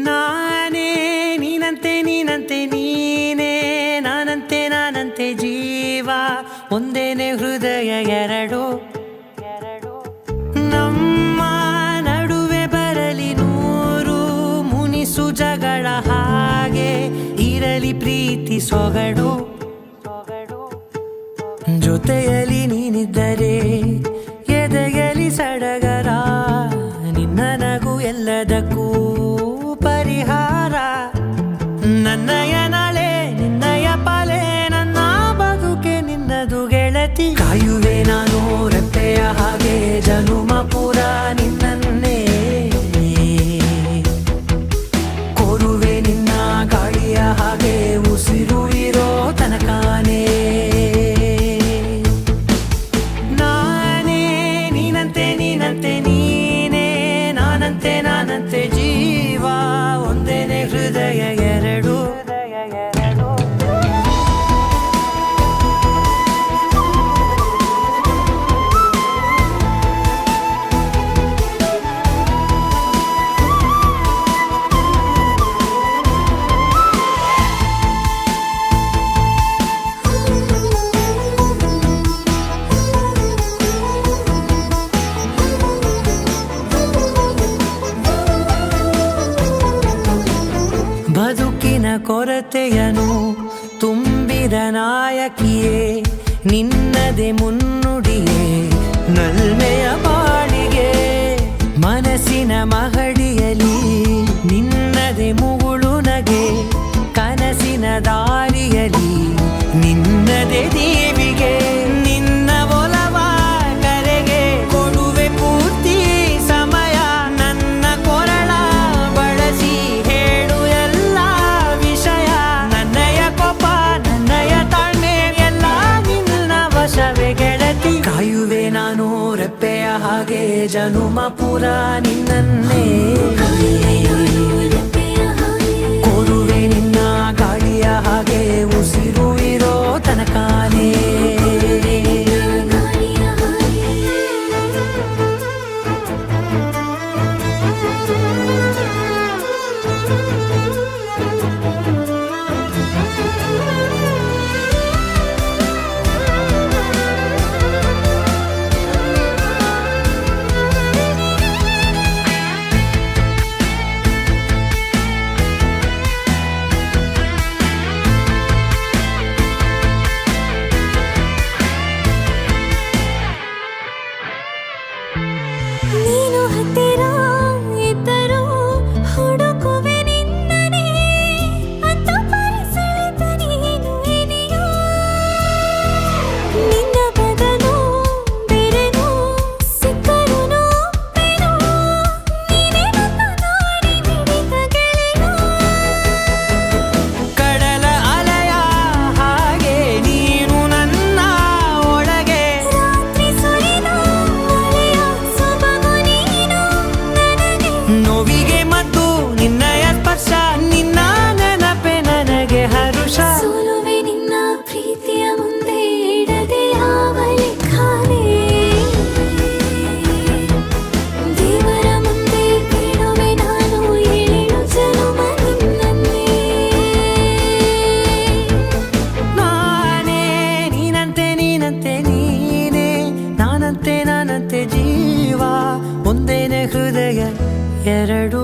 ನಾನೇ ನೀನಂತೆ ನೀನಂತೆ ನೀನೇ ನಾನಂತೆ ನಾನಂತೆ ಜೀವ ಒಂದೇನೆ ಹೃದಯ ಎರಡು ನಮ್ಮ ನಡುವೆ ಬರಲಿ ನೂರು ಮುನಿಸು ಜಗಳ ಹಾಗೆ ಇರಲಿ ಪ್ರೀತಿ ಸೊಗಡು ಜೊತೆಯಲ್ಲಿ ನೀನಿದ್ದರೆ ಎದೆಯಲಿ ಸಡಗರ ನಿನ್ನ ನಗು ಎಲ್ಲದಕ್ಕೂ ಪರಿಹಾರ ನನ್ನಯ ನಾಳೆ ನಿನ್ನಯ ಪಾಲೆ ನನ್ನ ಬದುಕೆ ನಿನ್ನದು ಗೆಳತಿ ಕಾಯುವೆ ನಾನು ರೆಪ್ಪೆಯ ಹಾಗೆ ಜನುಮ ಪುರ ನಿನ್ನನ್ನೇ ಕೋರುವೆ ನಿನ್ನ ಗಾಳಿಯ ಹಾಗೆ ಉಸಿರು ಇರೋ ತನಕಾನೇ ನೀನಂತೆ ನೀನೇ ನಾನಂತೆ ನಾನಂತೆ ಜೀವ ಒಂದೇನೆ ಹೃದಯ ಎರಡು ಬದುಕಿನ ಕೊರತೆಯನು ತುಂಬಿದ ನಾಯಕಿಯೇ ನಿನ್ನದೆ ಮುನ್ನುಡಿಯೇ ನಲ್ಮೆಯ ಬಾಳಿಗೆ ಮನಸ್ಸಿನ ಮಹಡಿಯಲಿ ನಿನ್ನದೆ ಮುಗುಳು ನಗೆ ಕನಸಿನ ದಾರಿಯಲಿ ನಿನ್ನದೆ ದೇವಿಗೆ ನಿನ್ನ ಒಲವ ಕರೆಗೆ ಕೊಡುವೆ ಪೂರ್ತಿ ಸಮಯ ನನ್ನ ಕೊರಳ ಬಳಸಿ ಹೇಳು ಎಲ್ಲ ವಿಷಯ ನನ್ನಯ ಕೋಪ ನನ್ನಯ ತಾಳ್ಮೆ ಎಲ್ಲ ನಿನ್ನ ವಶವೇ ಗೆಳತಿ ಕಾಯುವೆ ನಾನು ರೆಪ್ಪೆಯ ಹಾಗೆ ಜನುಮ ಪುರ ನಿನ್ನನ್ನೇ ಕೋರುವೆ ನಿನ್ನ ಗಾಳಿಯ ಹಾಗೆ ಉಸಿರು ಇರೋ ತನಕಾನೇ ನೀನು ಹತ್ತಿರ ಇದ್ದರೂ ಹುಡುಕುವೆ ನಿನ್ನನೇ ಅಂತ ಪರಿಸೆಳೆದ ನೀನು ಇದೆಯೋ ನಿನ್ನ ಬದಲು ಬೇರೆನೋ ಸಿಕ್ಕರೂ ಒಪ್ಪೆನೋ ನೀನೇ ನನ್ನ ನಾಡಿ ಮಿಡಿದ ಗೆಳೆಯೋ ಕಡಲ ಅಲೆಯ ಹಾಗೆ ನೀನು ನನ್ನ ಒಳಗೆ ರಾತ್ರಿ ಸುರಿದ ಮಳೆಯ ಸೊಬಗು ನೀನು ನನಗೆ ನೋವಿಗೆ ಮತ್ತು ನಿನ್ನಯ ಸ್ಪರ್ಶ ನಿನ್ನ ನೆನಪೆ ನನಗೆ ಹರುಷ ಸೋಲುವೆ ನಿನ್ನ ಪ್ರೀತಿಯ ಮುಂದೆ ಇಡದೆ ಯಾವ ಲೆಕ್ಕನೇ ದೇವರ ಮುಂದೆ ಬೀಳುವೆ ನಾನು ಏಳು ಜನುಮ ನಿನ್ನನ್ನೇ ನಾನೇ ನೀನಂತೆ ನೀನಂತೆ ನೀನೇ ನಾನಂತೆ ನಾನಂತೆ ಜೀವ ಒಂದೇನೆ ಹೃದಯ ಎರಡು